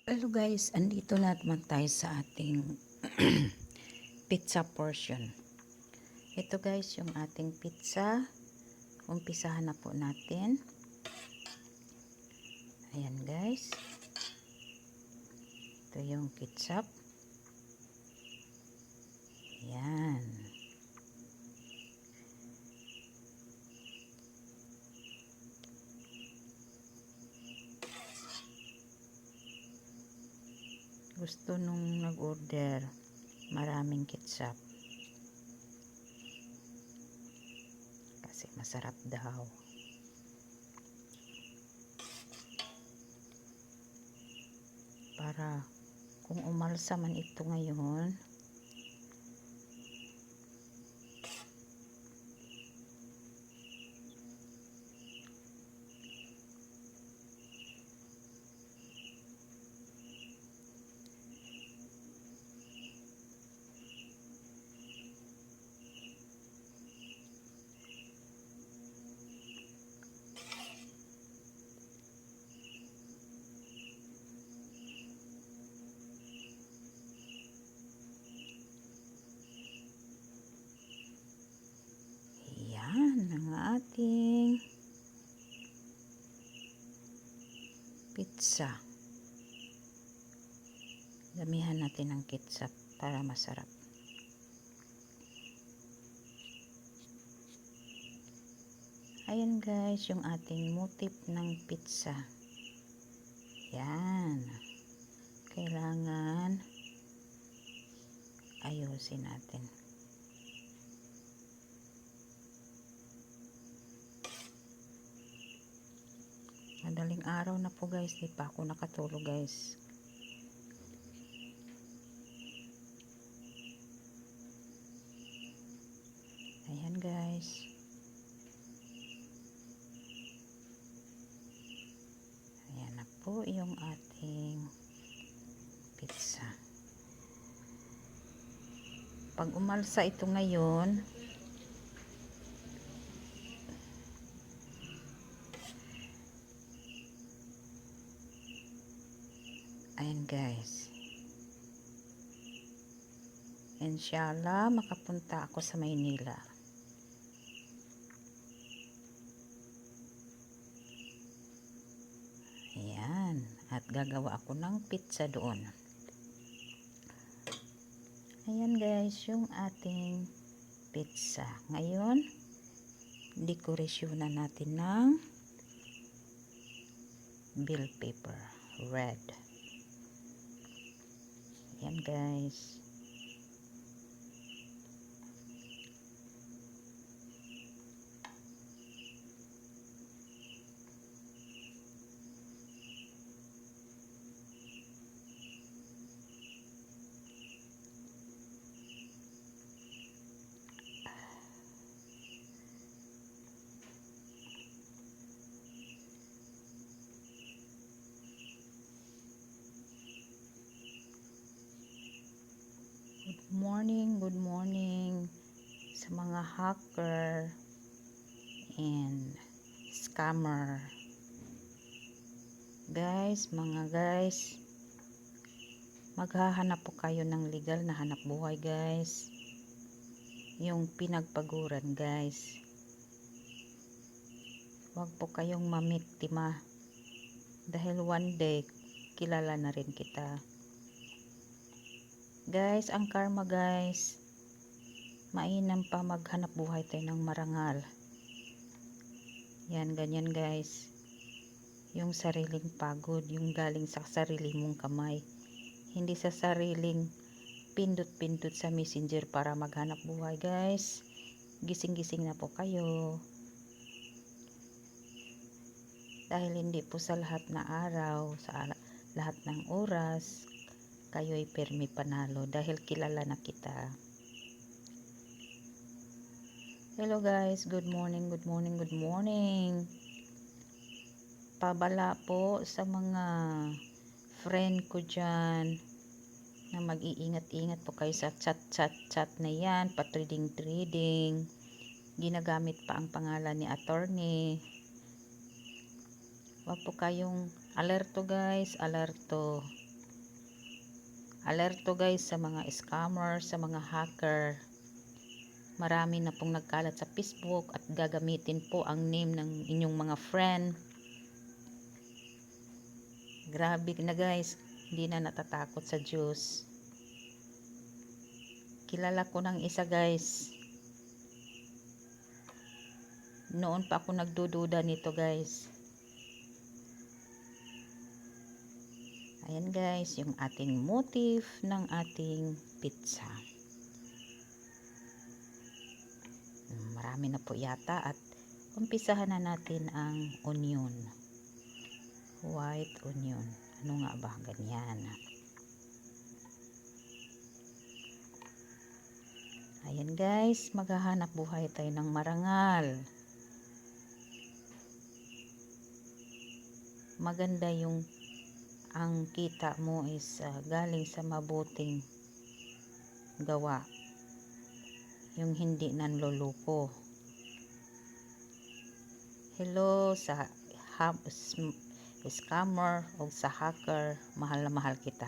Hello guys, andito na naman tayo sa ating pizza portion. Ito guys, yung ating pizza. Umpisahan na po natin. Ayan guys. Ito yung ketchup. Ayan. Gusto nung nag-order maraming ketchup. Kasi masarap daw. Para kung umalsa man ito ngayon, ayan ang ating pizza. Damihan natin ng ketchup para masarap. Ayan guys, yung ating motif ng pizza. Yan. Kailangan ayusin natin. Madaling araw na po guys, di pa ako nakatulog guys. Ayan guys. Ayan na po yung ating pizza. Pag umalsa ito ngayon, ayan guys. Inshallah, makapunta ako sa Maynila. Ayan. At gagawa ako ng pizza doon. Ayan guys, yung ating pizza. Ngayon, dekorasyonan natin ng bell pepper. Red. Ayan guys. Good morning sa mga hacker and scammer. Guys, maghahanap po kayo ng legal na hanap buhay guys. Yung pinagpaguran guys. Huwag po kayong mamiktima. Dahil one day, kilala na rin kita. Guys, ang karma guys, mainam pa maghanap buhay tayo ng marangal. Yan, ganyan guys. Yung sariling pagod, yung galing sa sarili mong kamay. Hindi sa sariling pindot-pindot sa messenger para maghanap buhay guys. Gising-gising na po kayo. Dahil hindi po sa lahat na araw, sa lahat ng oras, kayo'y permi panalo dahil kilala na kita. Hello guys, good morning. Pabala po sa mga friend ko dyan na mag-iingat-ingat po kayo sa chat na yan, pa-trading. Ginagamit pa ang pangalan ni attorney. Huwag po kayong alerto guys, alerto. Alerto guys sa mga scammer, sa mga hacker. Marami na pong nagkalat sa Facebook at gagamitin po ang name ng inyong mga friend. Grabe na guys, hindi na natatakot sa Diyos. Kilala ko ng isa guys. Noon pa ako nagdududa nito guys. Ayan guys, yung ating motif ng ating pizza. Marami na po yata at umpisahan na natin ang onion. White onion. Ano nga ba? Ganyan. Ayan guys, maghahanap buhay tayo ng marangal. Maganda yung ang kita mo is galing sa mabuting gawa. Yung hindi nanloloko. Hello sa scammer o sa hacker, mahal na mahal kita.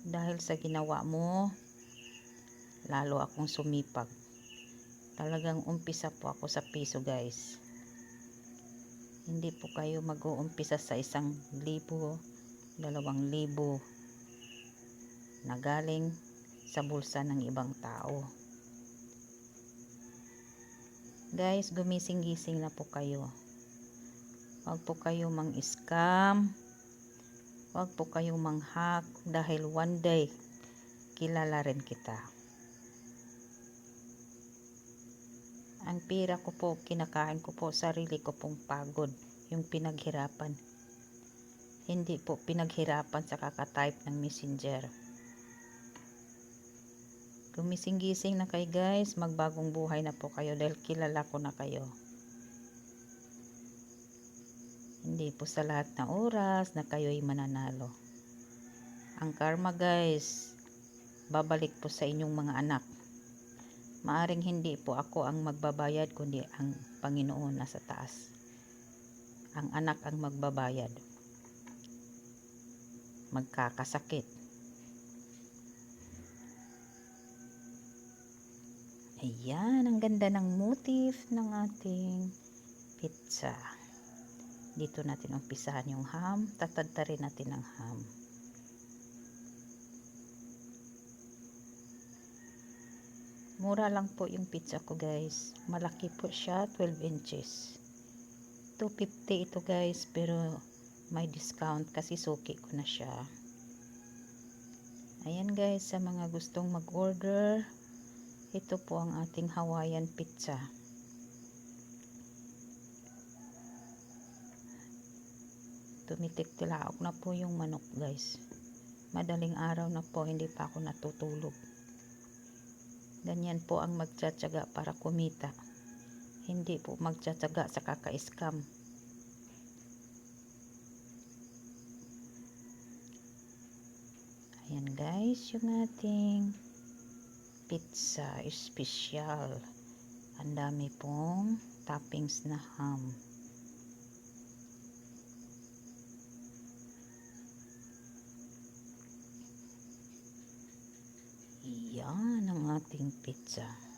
Dahil sa ginawa mo, lalo akong sumipag. Talagang umpisa po ako sa piso guys. Hindi po kayo mag-uumpisa sa 1,000, 2,000 na galing sa bulsa ng ibang tao. Guys, gumising-gising na po kayo. Huwag po kayo mang-scam. Huwag po kayo mang-hack dahil one day kilala rin kita. Ang pira ko po, kinakain ko po, sarili ko pong pagod, yung pinaghirapan. Hindi po pinaghirapan sa kakatype ng messenger. Gumising-gising na kayo guys, magbagong buhay na po kayo dahil kilala ko na kayo. Hindi po sa lahat ng oras na kayo'y mananalo. Ang karma guys, babalik po sa inyong mga anak. Maaring hindi po ako ang magbabayad kundi ang Panginoon nasa taas. Ang anak ang magbabayad. Magkakasakit. Ayan, ang ganda ng motif ng ating pizza. Dito natin umpisahan yung ham. Tatadtarin natin ang ham. Mura lang po yung pizza ko guys. Malaki po siya, 12 inches. 250 ito guys, pero may discount kasi suki ko na siya. Ayan guys, sa mga gustong mag-order, ito po ang ating Hawaiian pizza. Tumitik-tilaok na po yung manok guys. Madaling araw na po, hindi pa ako natutulog. Ganyan po ang magtsatsaga para kumita. Hindi po magtsatsaga sa kaka-scam. Ayan guys, yung ating pizza special. Ang dami pong toppings na ham. Yan ang ating pizza.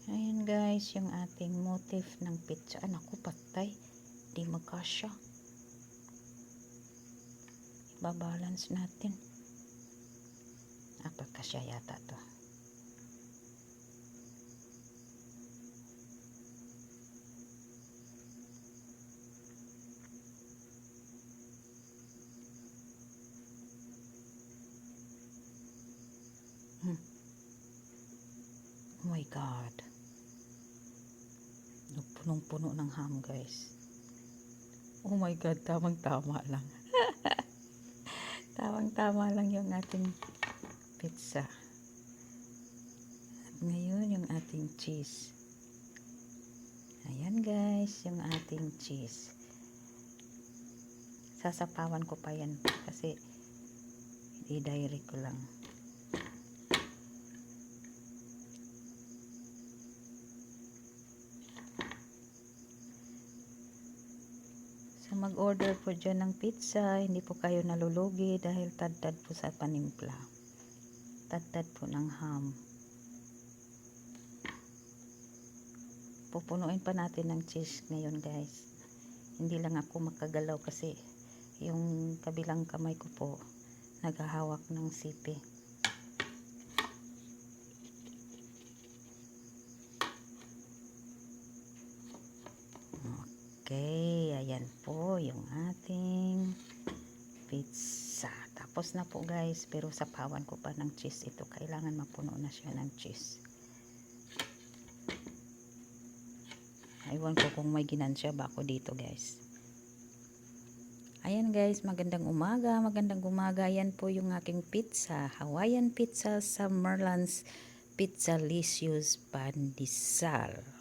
Ayan guys, yung ating motif ng pizza. Naku, patay. Di magkasya. Babalance natin. Kasya yata to. Oh my God. Punong-puno ng ham, guys. Oh my God, tamang-tama lang. Tamang-tama lang yung ating pizza. At ngayon, yung ating cheese. Ayan, guys, yung ating cheese. Sasapawan ko pa yan kasi i-direct ko lang. So, mag-order po dyan ng pizza. Hindi po kayo nalulugi dahil tad-tad po sa panimpla. Tad-tad po ng ham. Pupunuin pa natin ng cheese ngayon, guys. Hindi lang ako makagalaw kasi yung kabilang kamay ko po naghahawak ng sipi. Okay, ayan po yung ating pizza. Tapos na po, guys, pero sapawan ko pa ng cheese ito. Kailangan mapuno na siya ng cheese. Aywan ko kung may ginansya ba ako dito, guys. Ayan, guys, magandang umaga. Magandang umaga. Ayan po yung aking pizza. Hawaiian pizza sa Merlan's Pizzalicious Pandesal.